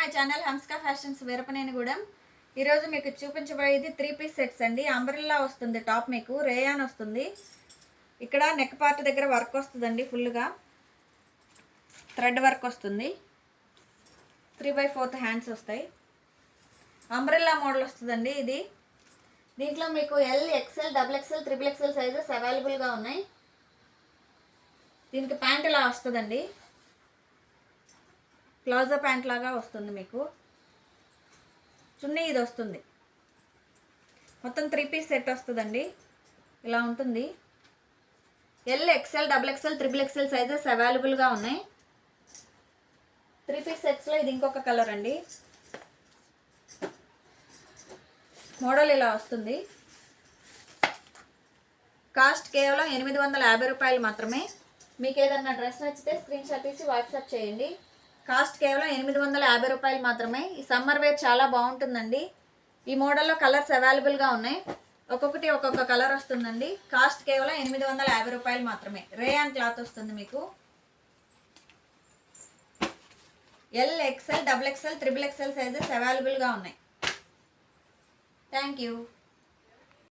My channel హంస్కా fashions Veerapanenigudem. ఈరోజు మీకు చూపించబోయేది 3 పీస్ సెట్స్ అండి. అంబ్రెల్లా వస్తుంది, టాప్ మీకు రేయాన్ వస్తుంది. ఇక్కడ నెక్ పార్ట్ దగ్గర వర్క్ వస్తుందండి, ఫుల్గా థ్రెడ్ వర్క్ వస్తుంది. 3/4 హ్యాండ్స్ వస్తాయి. అంబ్రెల్లా మోడల్ వస్తుందండి ఇది. దీంట్లో మీకు L, XL, double XL, triple XL sizes అవైలబుల్గా ఉన్నాయి. దీనికి ప్యాంట్ ఇలా వస్తుందండి, ప్లాజో ప్యాంట్ లాగా వస్తుంది. మీకు చున్నీ ఇది వస్తుంది. మొత్తం 3 పీస్ సెట్ వస్తుందండి. ఇలా ఉంటుంది. L, XL, double XL, triple XL sizes అవైలబుల్గా ఉన్నాయి. 3 పీస్ సెట్స్లో ఇది ఇంకొక కలర్ అండి. మోడల్ ఇలా వస్తుంది. కాస్ట్ కేవలం 850 రూపాయలు మాత్రమే. మీకు ఏదన్నా డ్రెస్ నచ్చితే స్క్రీన్ షాట్ తీసి వాట్సాప్ చేయండి. కాస్ట్ కేవలం 850 రూపాయలు మాత్రమే. ఈ సమ్మర్ వేర్ చాలా బాగుంటుందండి. ఈ మోడల్లో కలర్స్ అవైలబుల్గా ఉన్నాయి. ఒక్కొక్కటి ఒక్కొక్క కలర్ వస్తుందండి. కాస్ట్ కేవలం 850 రూపాయలు మాత్రమే. రేయాన్ క్లాత్ వస్తుంది మీకు. L, XL, double XL, triple XL sizes అవైలబుల్గా ఉన్నాయి. Thank you.